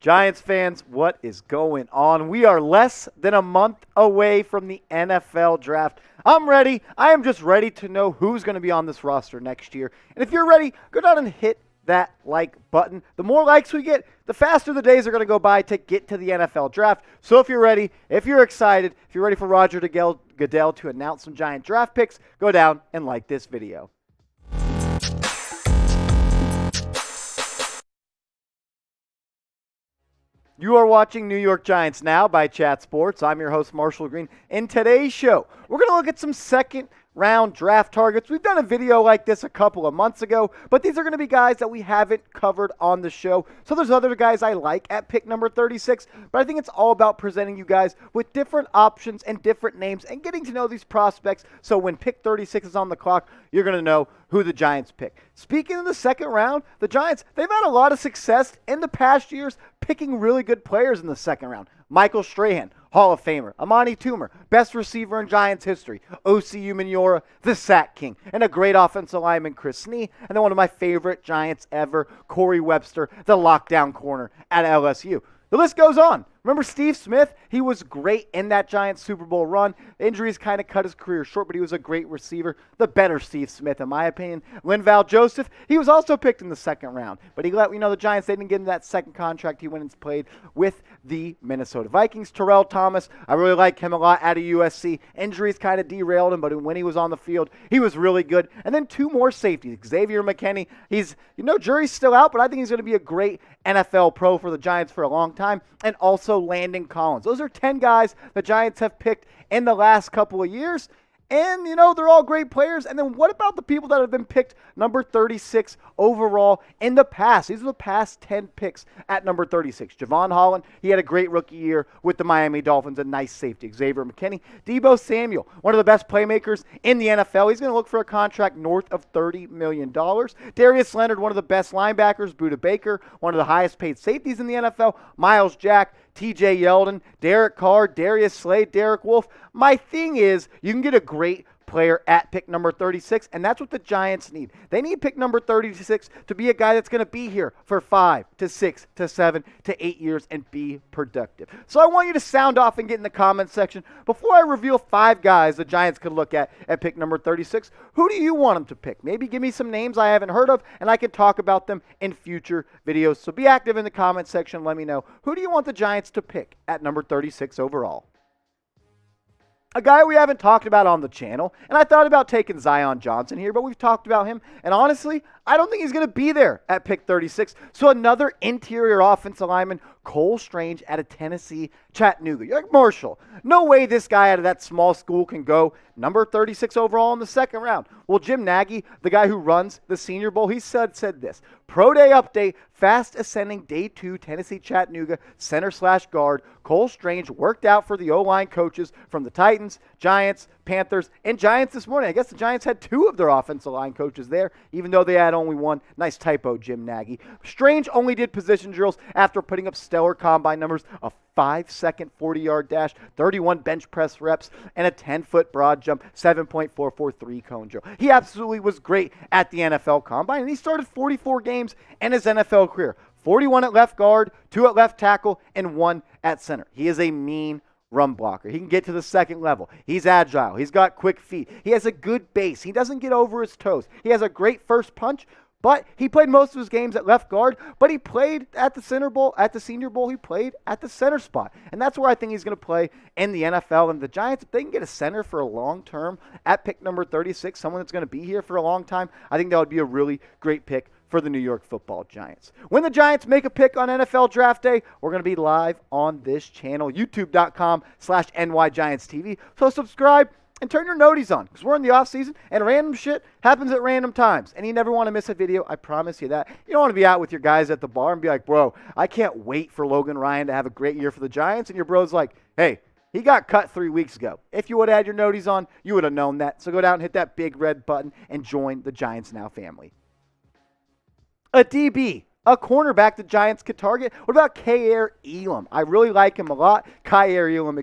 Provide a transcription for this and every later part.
Giants fans, what is going on? We are less than a month away from the NFL draft. I'm ready. I am just ready to know who's going to be on this roster next year. And if you're ready, go down and hit that like button. The more likes we get, the faster the days are going to go by to get to the NFL draft. So if you're ready, if you're excited, if you're ready for Roger Goodell to announce some Giant draft picks, go down and like this video. You are watching New York Giants Now by Chat Sports. I'm your host, Marshall Green. In today's show, we're going to look at some second-round draft targets. We've done a video like this a couple of months ago, but these are going to be guys that we haven't covered on the show. So there's other guys I like at pick number 36, but I think it's all about presenting you guys with different options and different names and getting to know these prospects so when pick 36 is on the clock, you're going to know who the Giants pick. Speaking of the second round, the Giants, they've had a lot of success in the past years picking really good players in the second round. Michael Strahan, Hall of Famer. Amani Toomer, best receiver in Giants history. O.C. Umenyiora, the sack king. And a great offensive lineman, Chris Snee. And then one of my favorite Giants ever, Corey Webster, the lockdown corner at LSU. The list goes on. Remember Steve Smith? He was great in that Giants Super Bowl run. Injuries kind of cut his career short, but he was a great receiver. The better Steve Smith, in my opinion. Linval Joseph, he was also picked in the second round, but he let the Giants, they didn't get him that second contract. He went and played with the Minnesota Vikings. Terrell Thomas, I really like him a lot out of USC. Injuries kind of derailed him, but when he was on the field, he was really good. And then two more safeties. Xavier McKinney, jury's still out, but I think he's going to be a great NFL pro for the Giants for a long time. And also Landon Collins. Those are 10 guys the Giants have picked in the last couple of years. And, they're all great players. And then what about the people that have been picked number 36 overall in the past? These are the past 10 picks at number 36. Javon Holland, he had a great rookie year with the Miami Dolphins, a nice safety. Xavier McKinney. Deebo Samuel, one of the best playmakers in the NFL. He's going to look for a contract north of $30 million. Darius Leonard, one of the best linebackers. Budda Baker, one of the highest paid safeties in the NFL. Miles Jack, TJ Yeldon, Derek Carr, Darius Slade, Derek Wolfe. My thing is, you can get a great player at pick number 36, and that's what the Giants need. They need pick number 36 to be a guy that's going to be here for 5 to 6 to 7 to 8 years and be productive. So I want you to sound off and get in the comments section. Before I reveal 5 guys the Giants could look at pick number 36, who do you want them to pick? Maybe give me some names I haven't heard of, and I can talk about them in future videos. So be active in the comments section. Let me know, who do you want the Giants to pick at number 36 overall? A guy we haven't talked about on the channel, and I thought about taking Zion Johnson here, but we've talked about him, and honestly, I don't think he's going to be there at pick 36. So another interior offensive lineman, Cole Strange out of Tennessee, Chattanooga. You're like, Marshall, no way this guy out of that small school can go number 36 overall in the second round. Well, Jim Nagy, the guy who runs the Senior Bowl, he said this. Pro Day update, fast ascending day 2, Tennessee Chattanooga, center/guard. Cole Strange worked out for the O-line coaches from the Titans, Giants, Panthers, and Giants this morning. I guess the Giants had 2 of their offensive line coaches there, even though they had only 1. Nice typo, Jim Nagy. Strange only did position drills after putting up stellar combine numbers, a 5-second 40-yard dash, 31 bench press reps, and a 10-foot broad jump, 7.443 cone drill. He absolutely was great at the NFL Combine, and he started 44 games in his NFL career. 41 at left guard, 2 at left tackle, and 1 at center. He is a mean run blocker. He can get to the second level. He's agile. He's got quick feet. He has a good base. He doesn't get over his toes. He has a great first punch, but he played most of his games at left guard, but he played at the Senior Bowl, he played at the center spot. And that's where I think he's going to play in the NFL. And the Giants, if they can get a center for a long term at pick number 36, someone that's going to be here for a long time, I think that would be a really great pick for the New York Football Giants. When the Giants make a pick on NFL Draft Day, we're going to be live on this channel, youtube.com/NYGiantsTV. So subscribe and turn your noties on, because we're in the off season and random shit happens at random times. And you never want to miss a video, I promise you that. You don't want to be out with your guys at the bar and be like, bro, I can't wait for Logan Ryan to have a great year for the Giants. And your bro's like, hey, he got cut 3 weeks ago. If you would have had your noties on, you would have known that. So go down and hit that big red button and join the Giants Now family. A DB, a cornerback the Giants could target. What about Kaiir Elam? I really like him a lot. Kaiir Elam,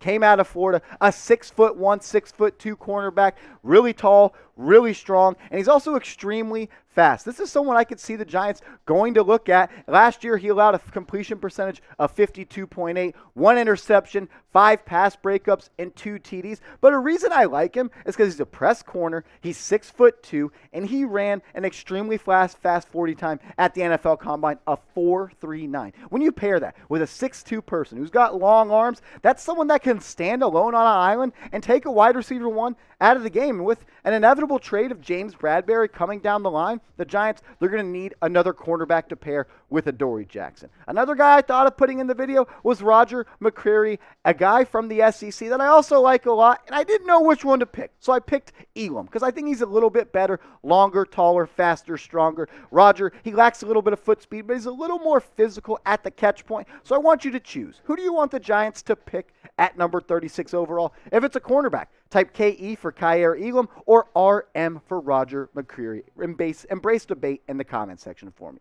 came out of Florida. A 6'1", 6'2" cornerback. Really tall, really strong, and he's also extremely fast. This is someone I could see the Giants going to look at. Last year, he allowed a completion percentage of 52.8, 1 interception, 5 pass breakups, and 2 TDs. But a reason I like him is because he's a press corner, he's 6'2", and he ran an extremely fast 40 time at the NFL Combine of 4.39. When you pair that with a 6'2" person who's got long arms, that's someone that can stand alone on an island and take a wide receiver one out of the game. And with an inevitable trade of James Bradberry coming down the line, the Giants, they're going to need another cornerback to pair with Adoree Jackson. Another guy I thought of putting in the video was Roger McCreary, a guy from the SEC that I also like a lot, and I didn't know which one to pick. So I picked Elam because I think he's a little bit better, longer, taller, faster, stronger. Roger, he lacks a little bit of foot speed, but he's a little more physical at the catch point. So I want you to choose. Who do you want the Giants to pick at number 36 overall? If it's a cornerback, type KE for Kaiir Elam or RM for Roger McCreary. Embrace debate in the comment section for me.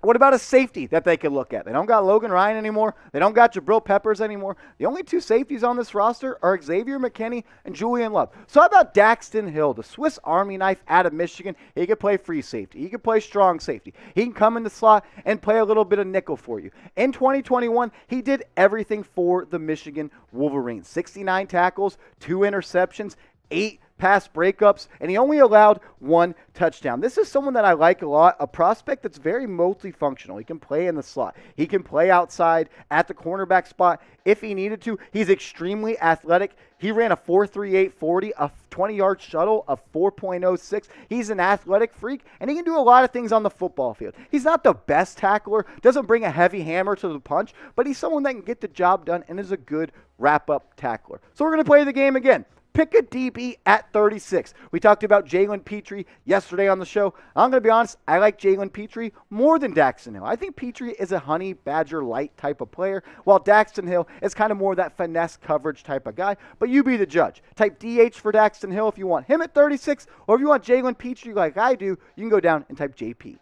What about a safety that they could look at? They don't got Logan Ryan anymore. They don't got Jabril Peppers anymore. The only 2 safeties on this roster are Xavier McKinney and Julian Love. So how about Daxton Hill, the Swiss Army knife out of Michigan? He could play free safety. He could play strong safety. He can come in the slot and play a little bit of nickel for you. In 2021, he did everything for the Michigan Wolverines. 69 tackles, 2 interceptions, 8 pass breakups, and he only allowed 1 touchdown. This is someone that I like a lot, a prospect that's very multifunctional. He can play in the slot. He can play outside at the cornerback spot if he needed to. He's extremely athletic. He ran a 4.38 40, a 20-yard shuttle of 4.06. He's an athletic freak, and he can do a lot of things on the football field. He's not the best tackler, doesn't bring a heavy hammer to the punch, but he's someone that can get the job done and is a good wrap-up tackler. So we're going to play the game again. Pick a DB at 36. We talked about Jalen Pitre yesterday on the show. I'm going to be honest, I like Jalen Pitre more than Daxton Hill. I think Pitre is a honey badger light type of player, while Daxton Hill is kind of more that finesse coverage type of guy. But you be the judge. Type DH for Daxton Hill if you want him at 36, or if you want Jalen Pitre like I do, you can go down and type JP.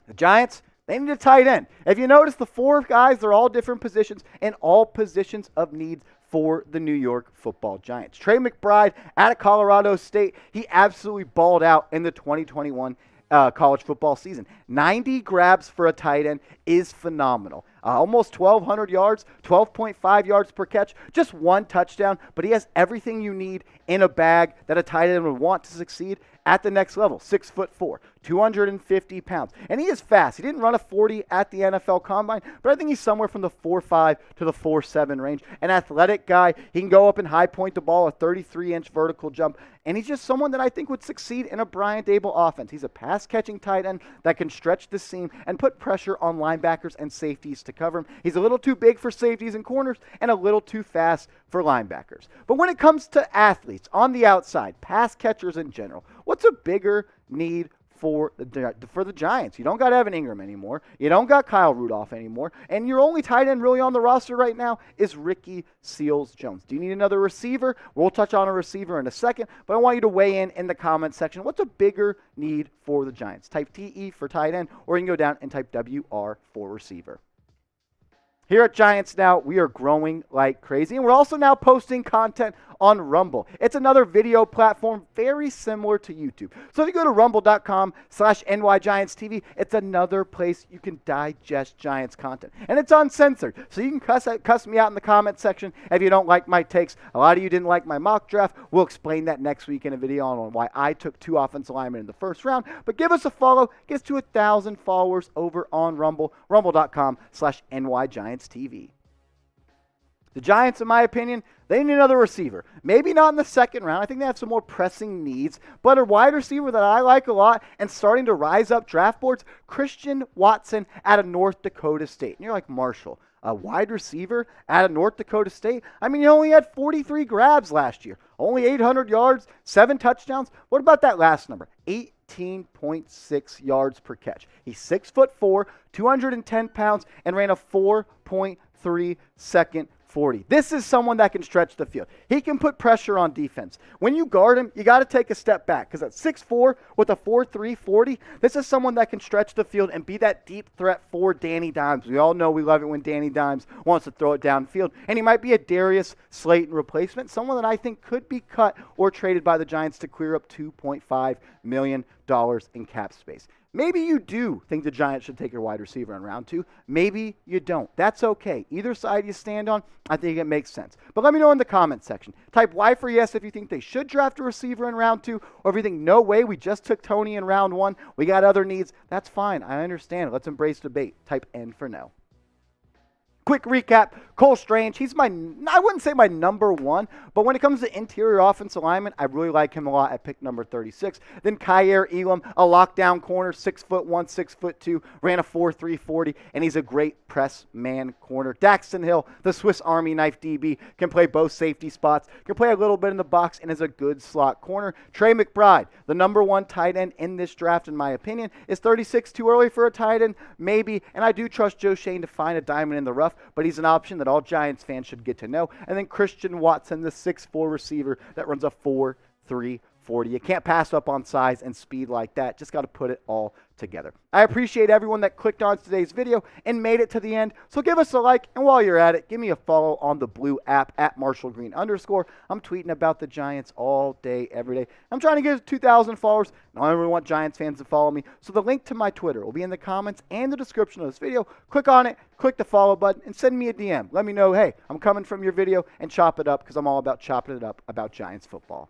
The Giants, they need a tight end. If you notice, the 4 guys, they're all different positions and all positions of need for the New York Football Giants. Trey McBride out of Colorado State, he absolutely balled out in the 2021 college football season. 90 grabs for a tight end is phenomenal. Almost 1,200 yards, 12.5 yards per catch, just 1 touchdown, but he has everything you need in a bag that a tight end would want to succeed at the next level. 6'4", 250 pounds. And he is fast. He didn't run a 40 at the NFL Combine, but I think he's somewhere from the 4.5 to the 4.7 range. An athletic guy. He can go up and high point the ball, a 33-inch vertical jump. And he's just someone that I think would succeed in a Brian Daboll offense. He's a pass-catching tight end that can stretch the seam and put pressure on linebackers and safeties to cover him. He's a little too big for safeties and corners and a little too fast for linebackers. But when it comes to athletes on the outside, pass catchers in general, what's a bigger need for the Giants? You don't got Evan Ingram anymore. You don't got Kyle Rudolph anymore. And your only tight end really on the roster right now is Ricky Seals-Jones. Do you need another receiver? We'll touch on a receiver in a second, but I want you to weigh in the comment section. What's a bigger need for the Giants? Type TE for tight end, or you can go down and type WR for receiver. Here at Giants Now, we are growing like crazy, and we're also now posting content on Rumble. It's another video platform very similar to YouTube. So if you go to rumble.com/NYGiantsTV, it's another place you can digest Giants content. And it's uncensored, so you can cuss me out in the comment section if you don't like my takes. A lot of you didn't like my mock draft. We'll explain that next week in a video on why I took 2 offensive linemen in the first round. But give us a follow. Get us to 1,000 followers over on Rumble, rumble.com/NYGiantsTV. The Giants, in my opinion, they need another receiver. Maybe not in the second round. I think they have some more pressing needs. But a wide receiver that I like a lot and starting to rise up draft boards, Christian Watson out of North Dakota State. And you're like, Marshall, a wide receiver out of North Dakota State? I mean, he only had 43 grabs last year. Only 800 yards, 7 touchdowns. What about that last number? 18.6 yards per catch. He's 6'4", 210 pounds, and ran a 4.3 second 40. This is someone that can stretch the field. He can put pressure on defense. When you guard him, you got to take a step back because at 6'4" with a 4'3", 40, this is someone that can stretch the field and be that deep threat for Danny Dimes. We all know we love it when Danny Dimes wants to throw it downfield. And he might be a Darius Slayton replacement, someone that I think could be cut or traded by the Giants to clear up $2.5 million in cap space. Maybe you do think the Giants should take a wide receiver in round 2. Maybe you don't. That's okay. Either side you stand on, I think it makes sense. But let me know in the comments section. Type Y for yes if you think they should draft a receiver in round 2, or if you think, no way, we just took Tony in round 1. We got other needs. That's fine. I understand. Let's embrace debate. Type N for no. Quick recap, Cole Strange, he's I wouldn't say my number 1, but when it comes to interior offensive lineman, I really like him a lot at pick number 36. Then Kaiir Elam, a lockdown corner, 6'1", 6'2", ran a 4.3 40, and he's a great press man corner. Daxton Hill, the Swiss Army knife DB, can play both safety spots, can play a little bit in the box, and is a good slot corner. Trey McBride, the number 1 tight end in this draft, in my opinion. Is 36 too early for a tight end? Maybe, and I do trust Joe Schoen to find a diamond in the rough, but he's an option that all Giants fans should get to know. And then Christian Watson, the 6'4" receiver that runs a 4.3 40. You can't pass up on size and speed like that. Just got to put it all together. I appreciate everyone that clicked on today's video and made it to the end. So give us a like, and while you're at it, give me a follow on the Blue app at @MarshallGreen_. I'm tweeting about the Giants all day, every day. I'm trying to get 2,000 followers, and I really want Giants fans to follow me. So the link to my Twitter will be in the comments and the description of this video. Click on it, click the follow button, and send me a DM. Let me know, hey, I'm coming from your video, and chop it up, because I'm all about chopping it up about Giants football.